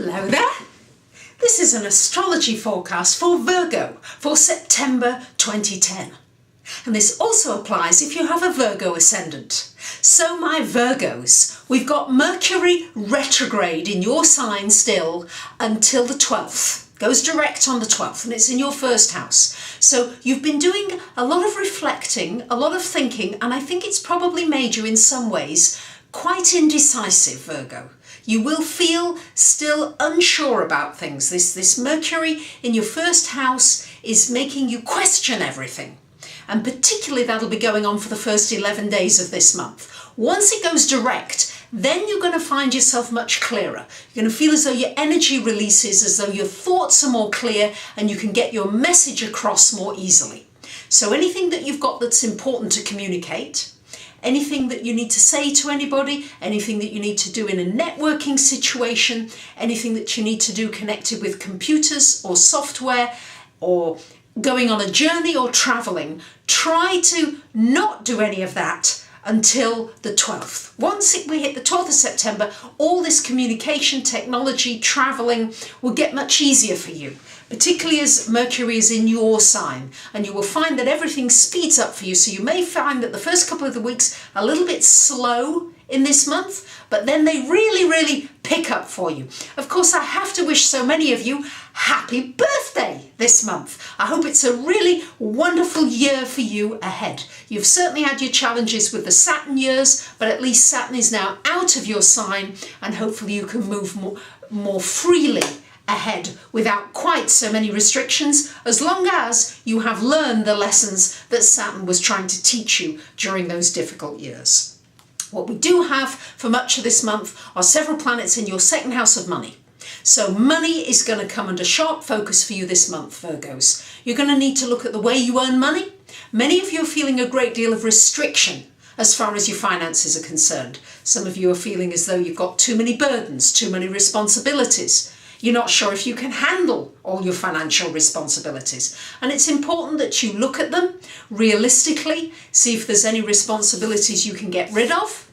Hello there! This is an astrology forecast for Virgo for September 2010. And this also applies if you have a Virgo ascendant. So my Virgos, we've got Mercury retrograde in your sign still until the 12th. Goes direct on the 12th and it's in your first house. So you've been doing a lot of reflecting, a lot of thinking, and I think it's probably made you in some ways quite indecisive, Virgo. You will feel still unsure about things. This Mercury in your first house is making you question everything. And particularly that'll be going on for the first 11 days of this month. Once it goes direct, then you're going to find yourself much clearer. You're going to feel as though your energy releases, as though your thoughts are more clear and you can get your message across more easily. So anything that you've got that's important to communicate, anything that you need to say to anybody, anything that you need to do in a networking situation, anything that you need to do connected with computers or software or going on a journey or traveling, try to not do any of that until the 12th. Once we hit the 12th of September, all this communication, technology, traveling will get much easier for you, particularly as Mercury is in your sign, and you will find that everything speeds up for you. So you may find that the first couple of the weeks are a little bit slow in this month, but then they really pick up for you. Of course, I have to wish so many of you happy birthday this month. I hope it's a really wonderful year for you ahead. You've certainly had your challenges with the Saturn years, but at least Saturn is now out of your sign and hopefully you can move more freely ahead without quite so many restrictions, as long as you have learned the lessons that Saturn was trying to teach you during those difficult years. What we do have for much of this month are several planets in your second house of money. So money is going to come under sharp focus for you this month, Virgos. You're going to need to look at the way you earn money. Many of you are feeling a great deal of restriction as far as your finances are concerned. Some of you are feeling as though you've got too many burdens, too many responsibilities. You're not sure if you can handle all your financial responsibilities. And it's important that you look at them realistically, see if there's any responsibilities you can get rid of,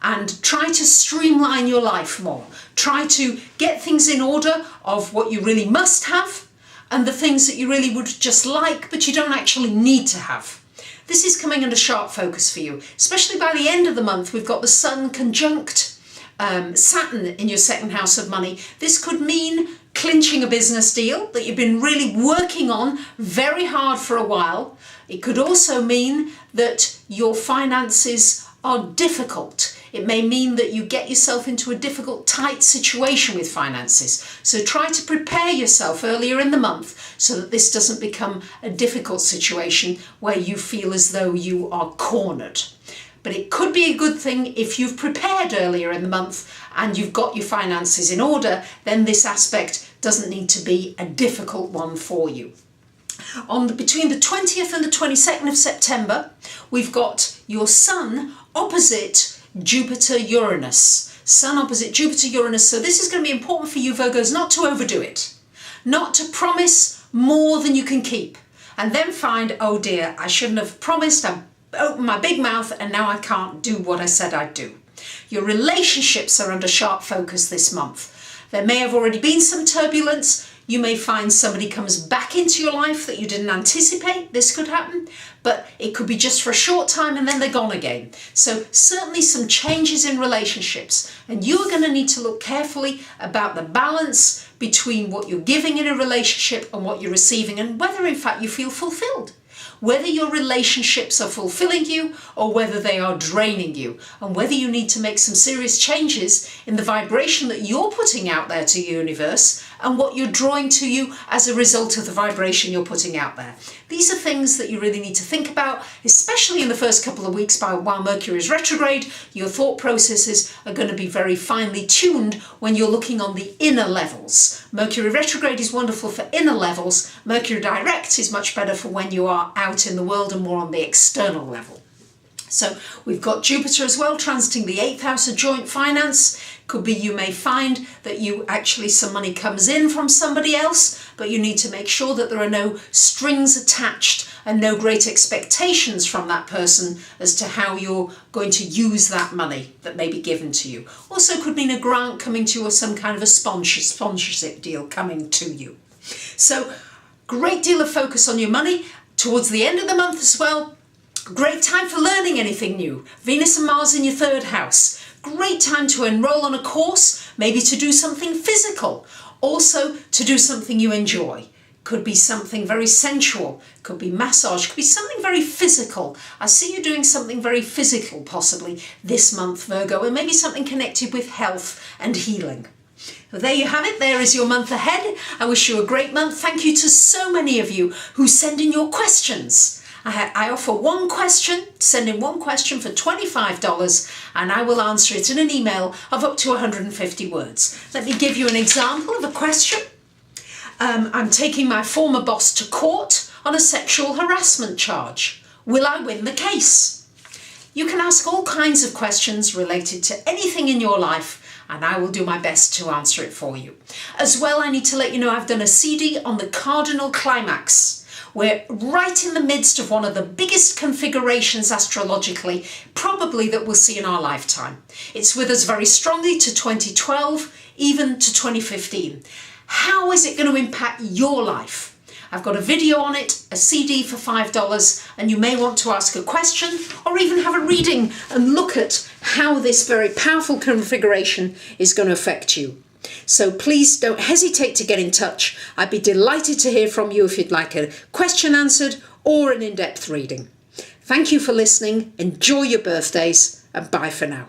and try to streamline your life more. Try to get things in order of what you really must have and the things that you really would just like, but you don't actually need to have. This is coming under sharp focus for you, especially by the end of the month. We've got the Sun conjunct Saturn in your second house of money. This could mean clinching a business deal that you've been really working on very hard for a while. It could also mean that your finances are difficult. It may mean that you get yourself into a difficult, tight situation with finances. So try to prepare yourself earlier in the month so that this doesn't become a difficult situation where you feel as though you are cornered. But it could be a good thing if you've prepared earlier in the month and you've got your finances in order, then this aspect doesn't need to be a difficult one for you. Between the 20th and the 22nd of September, we've got your Sun opposite Jupiter-Uranus. Sun opposite Jupiter-Uranus. So this is going to be important for you, Virgos, not to overdo it. Not to promise more than you can keep. And then find, oh dear, I shouldn't have promised, I opened my big mouth and now I can't do what I said I'd do. Your relationships are under sharp focus this month. There may have already been some turbulence. You may find somebody comes back into your life that you didn't anticipate. This could happen, but it could be just for a short time and then they're gone again. So certainly some changes in relationships, and you're going to need to look carefully about the balance between what you're giving in a relationship and what you're receiving, and whether in fact you feel fulfilled. Whether your relationships are fulfilling you or whether they are draining you, and whether you need to make some serious changes in the vibration that you're putting out there to the universe and what you're drawing to you as a result of the vibration you're putting out there. These are things that you really need to think about, especially in the first couple of weeks while Mercury is retrograde. Your thought processes are going to be very finely tuned when you're looking on the inner levels. Mercury retrograde is wonderful for inner levels. Mercury direct is much better for when you are out in the world and more on the external level. So we've got Jupiter as well, transiting the 8th house of joint finance. Could be you may find that some money comes in from somebody else, but you need to make sure that there are no strings attached and no great expectations from that person as to how you're going to use that money that may be given to you. Also could mean a grant coming to you or some kind of a sponsorship deal coming to you. So great deal of focus on your money. Towards the end of the month as well, great time for learning anything new. Venus and Mars in your 3rd house. Great time to enroll on a course, maybe to do something physical. Also to do something you enjoy. Could be something very sensual, could be massage, could be something very physical. I see you doing something very physical possibly this month, Virgo, and maybe something connected with health and healing. Well, there you have it. There is your month ahead. I wish you a great month. Thank you to so many of you who send in your questions. I offer one question, send in one question for $25 and I will answer it in an email of up to 150 words. Let me give you an example of a question. I'm taking my former boss to court on a sexual harassment charge. Will I win the case? You can ask all kinds of questions related to anything in your life and I will do my best to answer it for you. As well, I need to let you know I've done a CD on the cardinal climax. We're right in the midst of one of the biggest configurations astrologically, probably that we'll see in our lifetime. It's with us very strongly to 2012, even to 2015. How is it going to impact your life? I've got a video on it, a CD for $5, and you may want to ask a question or even have a reading and look at how this very powerful configuration is going to affect you. So please don't hesitate to get in touch. I'd be delighted to hear from you if you'd like a question answered or an in-depth reading. Thank you for listening. Enjoy your birthdays and bye for now.